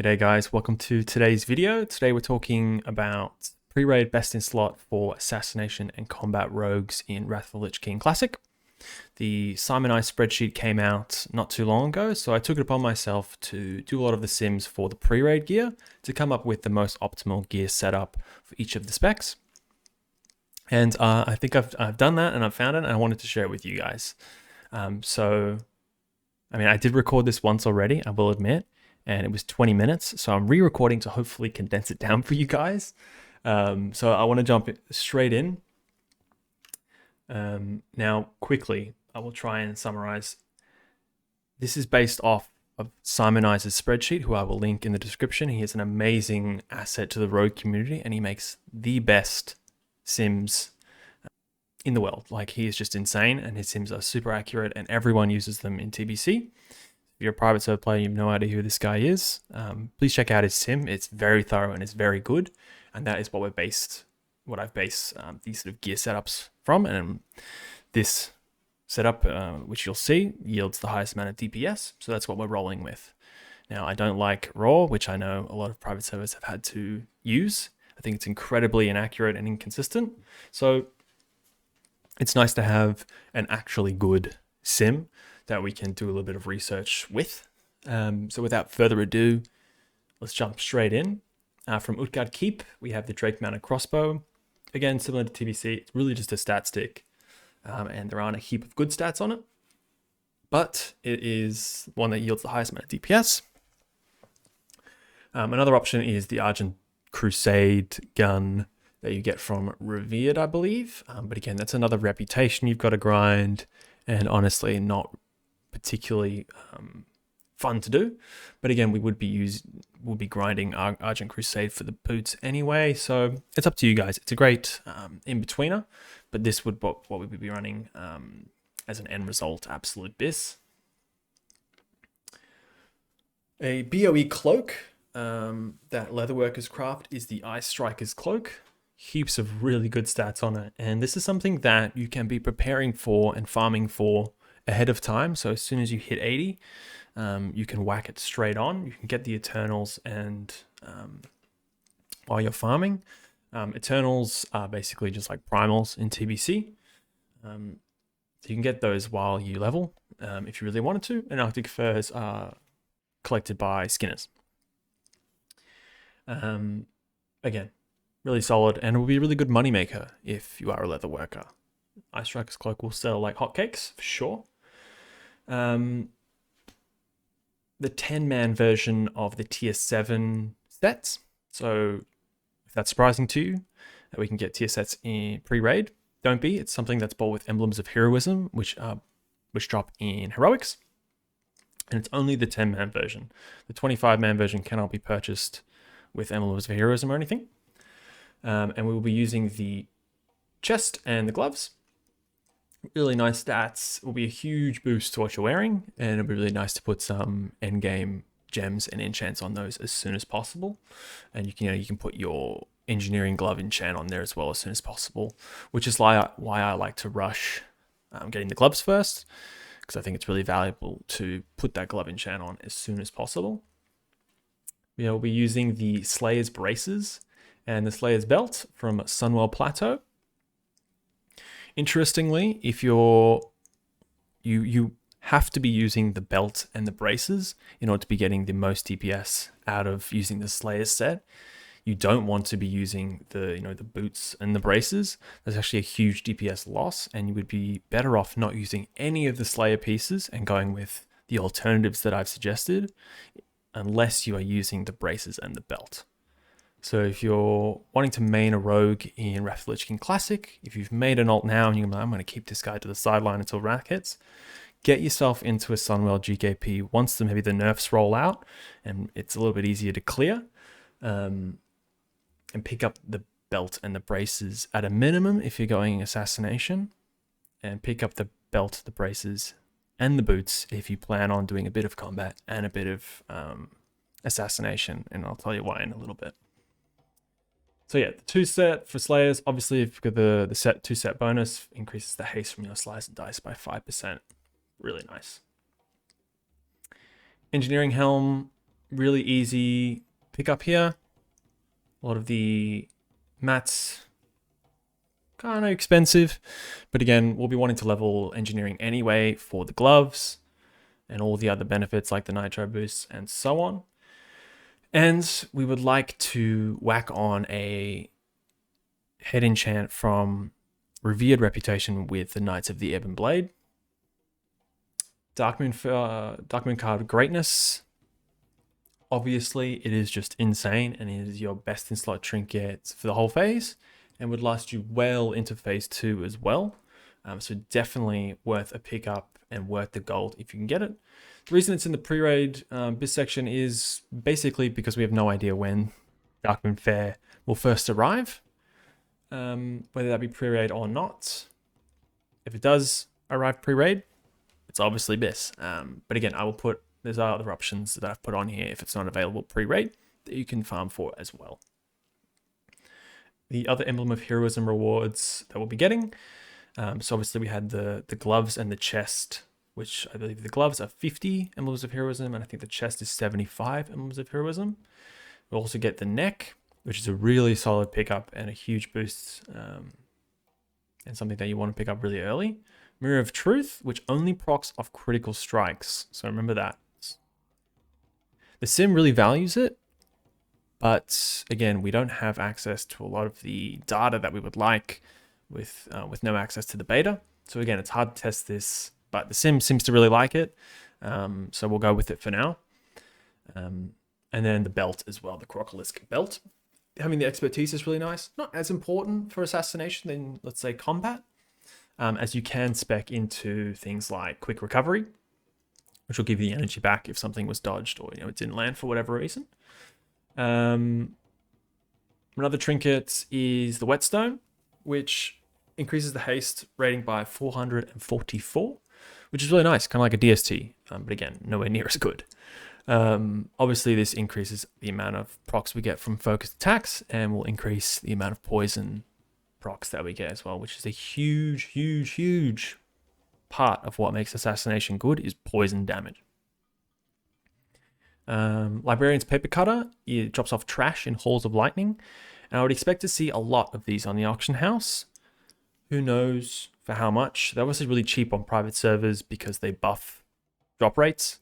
G'day guys, welcome to today's video. Today we're talking about pre-raid best in slot for Assassination and Combat Rogues in Wrath of the Lich King Classic. The Simonize spreadsheet came out not too long ago, so I took it upon myself to do a lot of the sims for the pre-raid gear to come up with the most optimal gear setup for each of the specs. And I think I've done that and I've found it and I wanted to share it with you guys. I did record this once already, I will admit, and it was 20 minutes. So I'm re-recording to hopefully condense it down for you guys. So I want to jump straight in. Now, quickly, I will try and summarize. This is based off of Simonize's spreadsheet, who I will link in the description. He is an amazing asset to the rogue community, and he makes the best sims in the world. Like, he is just insane, and his sims are super accurate, and everyone uses them in TBC. If you're a private server player, you have no idea who this guy is, please check out his sim. It's very thorough and it's very good, and that is what I've based these sort of gear setups from. And this setup, which you'll see, yields the highest amount of DPS, so that's what we're rolling with. Now, I don't like raw, which I know a lot of private servers have had to use. I think it's incredibly inaccurate and inconsistent, so it's nice to have an actually good sim that we can do a little bit of research with. So without further ado, let's jump straight in. From Wotlk Keep, we have the Drake mounted crossbow. Again, similar to TBC, it's really just a stat stick, and there aren't a heap of good stats on it, but it is one that yields the highest amount of DPS. Another option is the Argent Crusade gun that you get from Revered, I believe. But again, that's another reputation you've got to grind, and honestly, not particularly fun to do. But again, we'll be grinding Argent Crusade for the boots anyway, so it's up to you guys. It's a great in-betweener, but this would what we would be running as an end result, absolute bis. A BOE cloak that Leatherworkers craft is the Ice Striker's cloak. Heaps of really good stats on it, and this is something that you can be preparing for and farming for ahead of time. So as soon as you hit 80, you can whack it straight on. You can get the Eternals, and while you're farming, Eternals are basically just like primals in TBC. So you can get those while you level if you really wanted to, and Arctic Furs are collected by skinners. Again, really solid, and it will be a really good moneymaker if you are a leather worker. Ice Striker's cloak will sell like hotcakes for sure. The 10-man version of the tier 7 sets. So if that's surprising to you, that we can get tier sets in pre-raid, don't be. It's something that's bought with Emblems of Heroism, which drop in heroics, and it's only the 10-man version. The 25-man version cannot be purchased with Emblems of Heroism or anything. And we will be using the chest and the gloves. Really nice stats. It will be a huge boost to what you're wearing, and it'll be really nice to put some endgame gems and enchants on those as soon as possible. And you can put your engineering glove enchant on there as well as soon as possible, which is why I like to rush getting the gloves first, because I think it's really valuable to put that glove enchant on as soon as possible. We'll be using the Slayer's braces and the Slayer's belt from Sunwell Plateau. Interestingly, if you have to be using the belt and the braces in order to be getting the most DPS out of using the Slayer's set. You don't want to be using the boots and the braces. There's actually a huge DPS loss, and you would be better off not using any of the Slayer pieces and going with the alternatives that I've suggested, unless you are using the braces and the belt. So if you're wanting to main a rogue in Wrath of the Lich King Classic, if you've made an alt now and you're like, I'm going to keep this guy to the sideline until Wrath hits, get yourself into a Sunwell GKP once maybe the nerfs roll out and it's a little bit easier to clear, and pick up the belt and the braces at a minimum if you're going Assassination, and pick up the belt, the braces, and the boots if you plan on doing a bit of combat and a bit of Assassination, and I'll tell you why in a little bit. So yeah, the 2 set for Slayers, obviously if you've got the 2 set bonus, increases the haste from your slice and dice by 5%. Really nice. Engineering helm, really easy pickup here. A lot of the mats kind of expensive, but again, we'll be wanting to level engineering anyway for the gloves and all the other benefits like the nitro boosts and so on. And we would like to whack on a head enchant from Revered Reputation with the Knights of the Ebon Blade. Dark Moon card Greatness. Obviously, it is just insane and it is your best in slot trinket for the whole phase and would last you well into phase 2 as well. So definitely worth a pickup and worth the gold if you can get it. The reason it's in the pre-raid bis section is basically because we have no idea when Darkmoon Fair will first arrive, whether that be pre-raid or not. If it does arrive pre-raid, it's obviously bis. But again, there's other options that I've put on here if it's not available pre-raid that you can farm for as well. The other Emblem of Heroism rewards that we'll be getting. So obviously we had the gloves and the chest, which I believe the gloves are 50 Emblems of Heroism, and I think the chest is 75 Emblems of Heroism. We'll also get the neck, which is a really solid pickup and a huge boost, and something that you want to pick up really early. Mirror of Truth, which only procs off critical strikes. So remember that. The sim really values it, but again, we don't have access to a lot of the data that we would like with no access to the beta. So again, it's hard to test this, but the sim seems to really like it. So we'll go with it for now. And then the belt as well, the Crocolisk belt. Having the expertise is really nice. Not as important for Assassination than, let's say, combat, as you can spec into things like quick recovery, which will give you the energy back if something was dodged or it didn't land for whatever reason. Another trinket is the Whetstone, which increases the haste rating by 444, which is really nice, kind of like a DST, but again, nowhere near as good. Obviously, this increases the amount of procs we get from focused attacks and will increase the amount of poison procs that we get as well, which is a huge, huge, huge part of what makes Assassination good is poison damage. Librarian's Paper Cutter, it drops off trash in Halls of Lightning, and I would expect to see a lot of these on the auction house. Who knows for how much? They're obviously really cheap on private servers because they buff drop rates,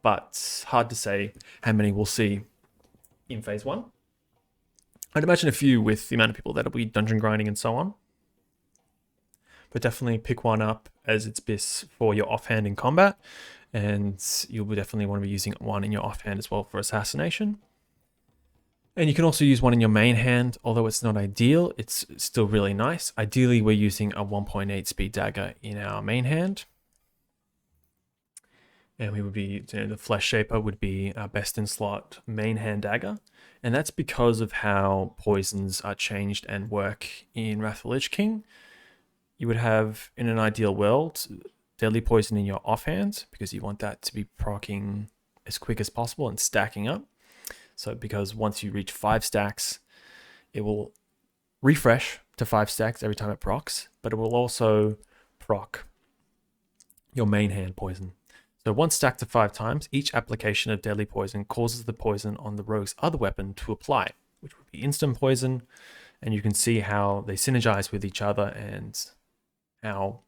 but hard to say how many we'll see in phase 1. I'd imagine a few with the amount of people that'll be dungeon grinding and so on. But definitely pick one up as it's bis for your offhand in combat, and you'll definitely want to be using one in your offhand as well for Assassination. And you can also use one in your main hand, although it's not ideal, it's still really nice. Ideally, we're using a 1.8 speed dagger in our main hand. And we would be, the Flesh Shaper would be our best in slot main hand dagger. And that's because of how poisons are changed and work in Wrath of the Lich King. You would have, in an ideal world, deadly poison in your offhand because you want that to be proccing as quick as possible and stacking up. So because once you reach 5 stacks, it will refresh to 5 stacks every time it procs, but it will also proc your main hand poison. So once stacked to 5 times, each application of deadly poison causes the poison on the rogue's other weapon to apply, which would be instant poison, and you can see how they synergize with each other and how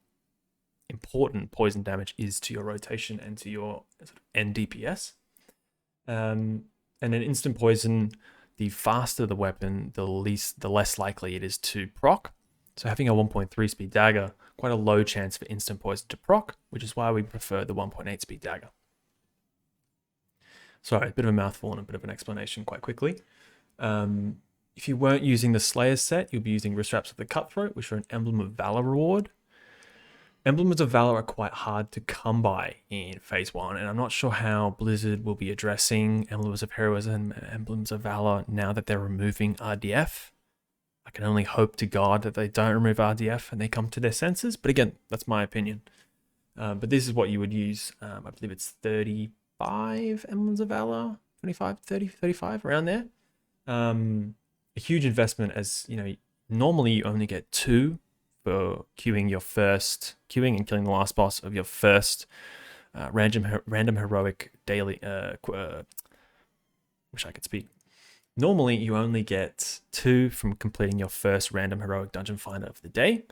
important poison damage is to your rotation and to your end DPS. And then instant poison, the faster the weapon, the less likely it is to proc. So having a 1.3 speed dagger, quite a low chance for instant poison to proc, which is why we prefer the 1.8 speed dagger. Sorry, a bit of a mouthful and a bit of an explanation quite quickly. If you weren't using the Slayer's set, you'll be using Wrist Wraps of the Cutthroat, which are an Emblem of Valor reward. Emblems of Valor are quite hard to come by in phase 1, and I'm not sure how Blizzard will be addressing Emblems of Heroism and Emblems of Valor now that they're removing RDF. I can only hope to God that they don't remove RDF and they come to their senses, but again, that's my opinion. But this is what you would use. I believe it's 35 Emblems of Valor, 25, 30, 35, around there. A huge investment as, normally you only get 2 for queuing and killing the last boss of your first random heroic daily. Wish I could speak. Normally, you only get 2 from completing your first random heroic dungeon finder of the day.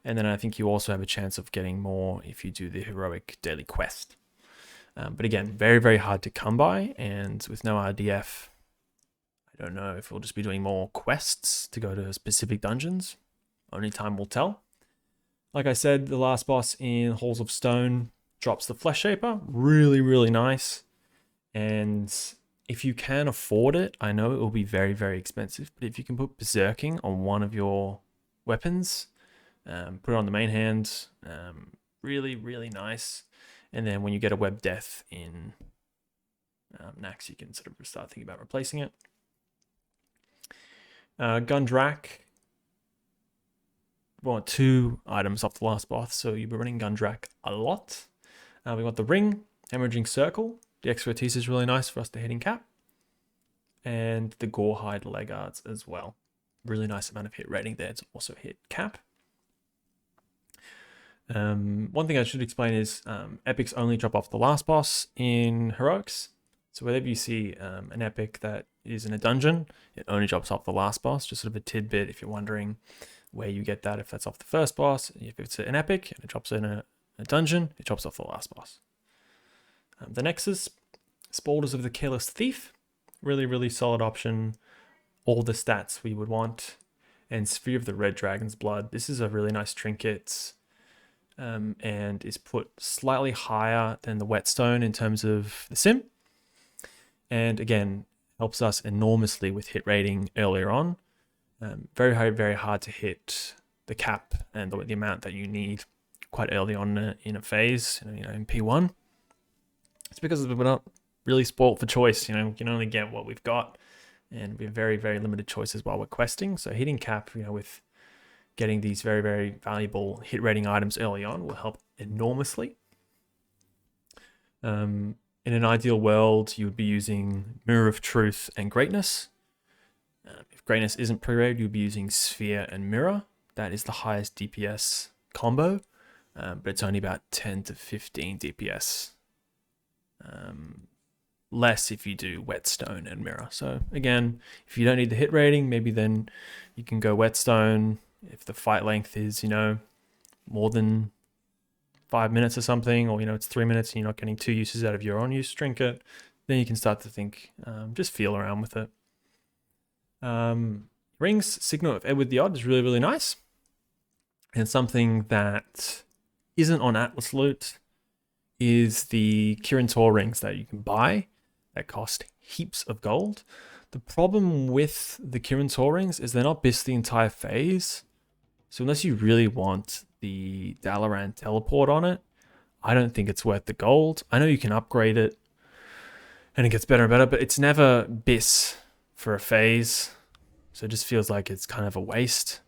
And then I think you also have a chance of getting more if you do the heroic daily quest. But again, very, very hard to come by. And with no RDF, I don't know if we'll just be doing more quests to go to specific dungeons. Only time will tell. Like I said, the last boss in Halls of Stone drops the Flesh Shaper. Really, really nice. And if you can afford it, I know it will be very, very expensive, but if you can put Berserking on one of your weapons, put it on the main hand, really, really nice. And then when you get a Web Death in Nax, you can sort of start thinking about replacing it. Gundrak. We want 2 items off the last boss, so you'll be running Gundrak a lot. We want the Ring, Hemorrhaging Circle. The expertise is really nice for us to hit in cap. And the Gorehide Legards as well. Really nice amount of hit rating there to also hit cap. One thing I should explain is epics only drop off the last boss in heroics. So whenever you see an epic that is in a dungeon, it only drops off the last boss. Just sort of a tidbit if you're wondering where you get that, if that's off the first boss. If it's an epic and it drops in a dungeon, it drops off the last boss. The Nexus, Spoilers of the Careless Thief. Really, really solid option. All the stats we would want. And Sphere of the Red Dragon's Blood. This is a really nice trinket. And is put slightly higher than the Whetstone in terms of the sim. And again, helps us enormously with hit rating earlier on. Very hard to hit the cap and the amount that you need quite early on in a phase, in P1. It's because we're not really spoilt for choice. We can only get what we've got, and we have very, very limited choices while we're questing. So hitting cap, with getting these very, very valuable hit rating items early on will help enormously. In an ideal world, you would be using Mirror of Truth and Greatness. If Greatness isn't pre-raid, you'll be using Sphere and Mirror. That is the highest DPS combo, but it's only about 10 to 15 DPS. Less if you do Whetstone and Mirror. So again, if you don't need the hit rating, maybe then you can go Whetstone. If the fight length is, more than 5 minutes or something, or, it's 3 minutes and you're not getting 2 uses out of your own use trinket, then you can start to think, just feel around with it. Rings, Signet of Edward the Odd is really, really nice. And something that isn't on Atlas Loot is the Kirin Tor rings that you can buy that cost heaps of gold. The problem with the Kirin Tor rings is they're not bis the entire phase. So unless you really want the Dalaran teleport on it, I don't think it's worth the gold. I know you can upgrade it and it gets better and better, but it's never bis for a phase. So it just feels like it's kind of a waste,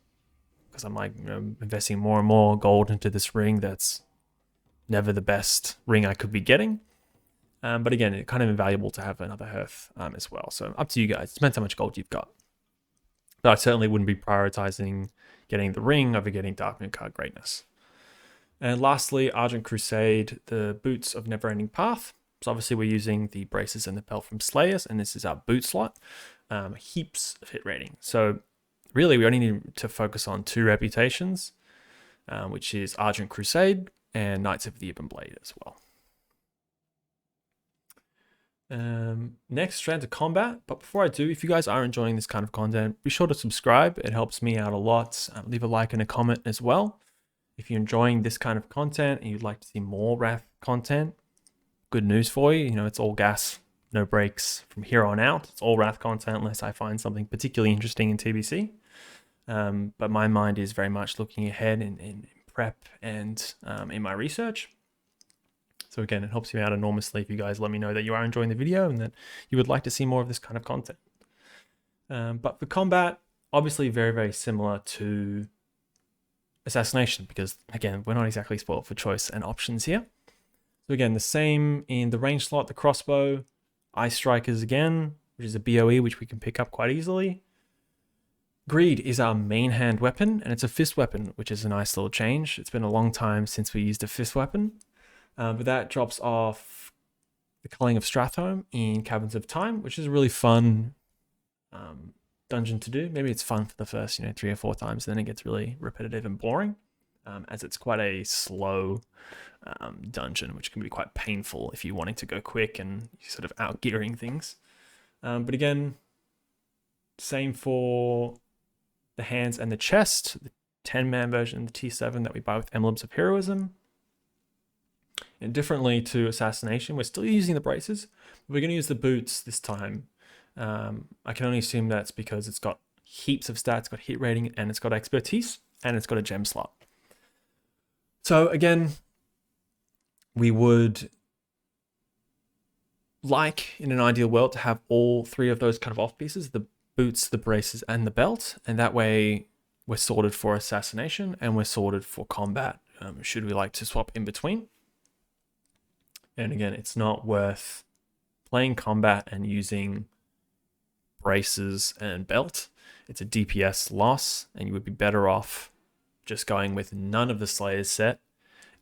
because I'm investing more and more gold into this ring that's never the best ring I could be getting. But again, it's kind of invaluable to have another Hearth as well. So up to you guys. It depends how much gold you've got. But I certainly wouldn't be prioritizing getting the ring over getting Dark Moon-Card Greatness. And lastly, Argent Crusade, the Boots of Neverending Path. So obviously we're using the braces and the belt from Slayers, and this is our boot slot. Heaps of hit rating. So really we only need to focus on 2 reputations, which is Argent Crusade and Knights of the Ebon Blade as well. Next, straight into combat. But before I do, if you guys are enjoying this kind of content, be sure to subscribe. It helps me out a lot. Leave a like and a comment as well. If you're enjoying this kind of content and you'd like to see more Wrath content, good news for you. It's all gas, no breaks from here on out. It's all Wrath content unless I find something particularly interesting in TBC. But my mind is very much looking ahead in prep and in my research. So again, it helps me out enormously if you guys let me know that you are enjoying the video and that you would like to see more of this kind of content. But for combat, obviously very, very similar to Assassination, because again, we're not exactly spoiled for choice and options here. So again, the same in the range slot, the crossbow, Eye Strikers again, which is a BOE, which we can pick up quite easily. Greed is our main hand weapon, and it's a fist weapon, which is a nice little change. It's been a long time since we used a fist weapon. But that drops off the Culling of Stratholme in Caverns of Time, which is a really fun dungeon to do. Maybe it's fun for the first 3 or 4 times, then it gets really repetitive and boring, as it's quite a slow dungeon, which can be quite painful if you're wanting to go quick and you're sort of out gearing things. But again, same for the hands and the chest, the 10-man version, the T7 that we buy with Emblems of Heroism. And differently to Assassination, we're still using the braces, but we're going to use the boots this time. I can only assume that's because it's got heaps of stats, it's got hit rating, and it's got expertise, and it's got a gem slot. So again, we would like, in an ideal world, to have all 3 of those kind of off pieces, the boots, the braces, and the belt, and that way we're sorted for Assassination and we're sorted for combat, should we like to swap in between. And again, it's not worth playing combat and using braces and belt. It's a DPS loss, and you would be better off just going with none of the Slayers set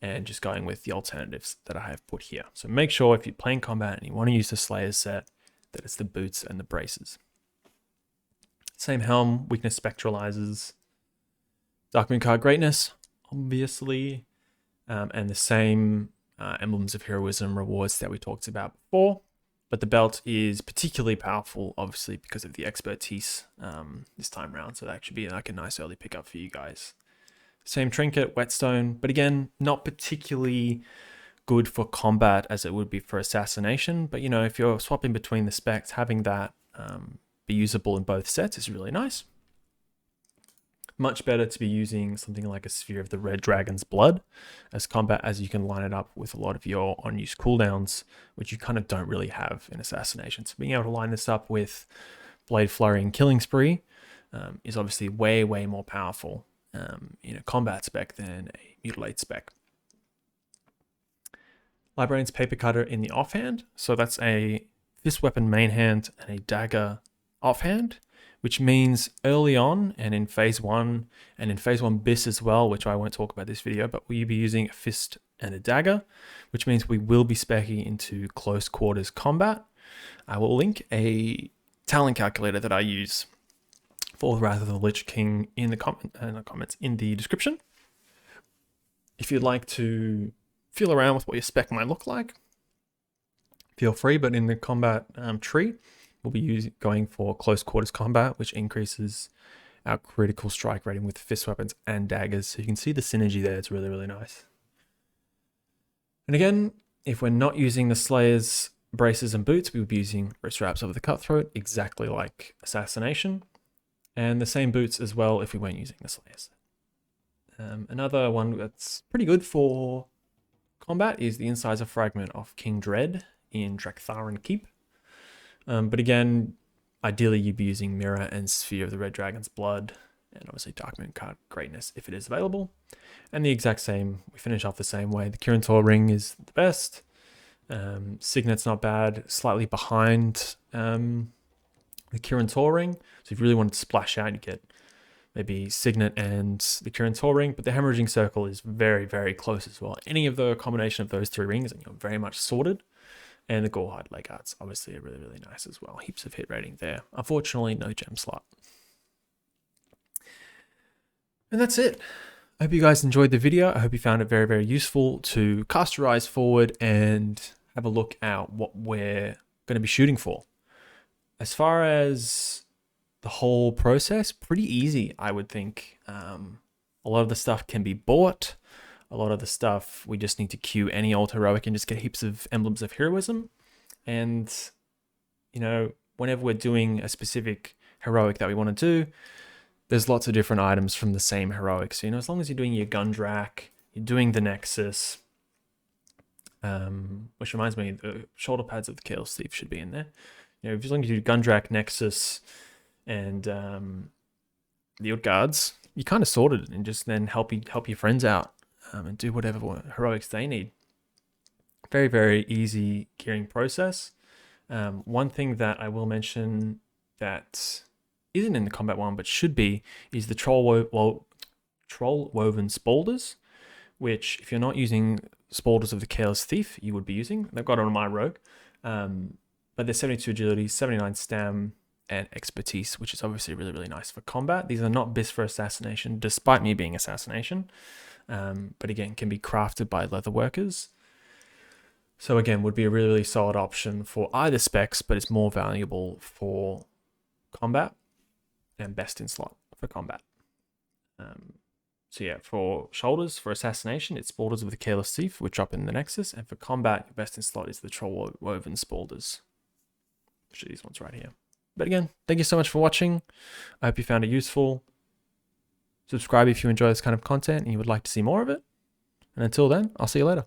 and just going with the alternatives that I have put here. So make sure if you're playing combat and you want to use the Slayers set, that it's the boots and the braces. Same helm, weakness spectralizers, Darkmoon card greatness, obviously, and the same Emblems of Heroism rewards that we talked about before. But the belt is particularly powerful, obviously, because of the expertise this time around. So that should be like a nice early pickup for you guys. Same trinket, Whetstone, but again, not particularly good for combat as it would be for Assassination. But if you're swapping between the specs, having that be usable in both sets is really nice. Much better to be using something like a Sphere of the Red Dragon's Blood as combat, as you can line it up with a lot of your on-use cooldowns, which you kind of don't really have in Assassination. So being able to line this up with Blade Flurry and Killing Spree is obviously way, way more powerful in a combat spec than a Mutilate spec. Librarian's Paper Cutter in the offhand. So that's a Fist Weapon main hand and a Dagger offhand, which means early on and in phase 1 and in phase 1 bis as well, which I won't talk about this video, but we'll be using a fist and a dagger, which means we will be specking into close quarters combat. I will link a talent calculator that I use for Wrath of the Lich King in the comments in the description. If you'd like to feel around with what your spec might look like, feel free, but in the combat tree, we'll be going for close quarters combat, which increases our critical strike rating with fist weapons and daggers. So you can see the synergy there. It's really, really nice. And again, if we're not using the Slayers, braces, and boots, we would be using wrist wraps over the Cutthroat, exactly like Assassination. And the same boots as well if we weren't using the Slayers. Another one that's pretty good for combat is the Incisor Fragment of King Dread in Drak'Tharan Keep. But again, ideally you'd be using Mirror and Sphere of the Red Dragon's Blood, and obviously Darkmoon card greatness if it is available. And the exact same, we finish off the same way. The Kirin Tor ring is the best. Signet's not bad, slightly behind the Kirin Tor ring. So if you really wanted to splash out, you get maybe Signet and the Kirin Tor ring, but the Hemorrhaging Circle is very, very close as well. Any of the combination of those 3 rings, and you're very much sorted. And the Gorehide leg arts, obviously, are really, really nice as well. Heaps of hit rating there. Unfortunately, no gem slot. And that's it. I hope you guys enjoyed the video. I hope you found it very, very useful to cast your eyes forward and have a look at what we're going to be shooting for. As far as the whole process, pretty easy, I would think. A lot of the stuff can be bought. A lot of the stuff, we just need to queue any old heroic and just get heaps of Emblems of Heroism. And, whenever we're doing a specific heroic that we want to do, there's lots of different items from the same heroic. So, as long as you're doing your Gundrak, you're doing the Nexus, which reminds me, the shoulder pads of the Chaos Thief should be in there. As long as you do Gundrak, Nexus, and the Utgards, you kind of sorted and just then help your friends out. And do whatever heroics they need. Very, very easy gearing process. One thing that I will mention that isn't in the combat one but should be is the Troll Woven Spaulders, which if you're not using Spaulders of the Careless Thief, you would be using. They've got it on my rogue. But they're 72 agility, 79 stam, and expertise, which is obviously really, really nice for combat. These are not bis for assassination, despite me being assassination. But again, can be crafted by leather workers. So again, would be a really, really solid option for either specs, but it's more valuable for combat and best in slot for combat. So yeah, for shoulders, for assassination, it's Spaulders with the Careless Thief, which drop in the Nexus. And for combat, your best in slot is the Troll Woven Spaulders, which are these ones right here. But again, thank you so much for watching. I hope you found it useful. Subscribe if you enjoy this kind of content and you would like to see more of it. And until then, I'll see you later.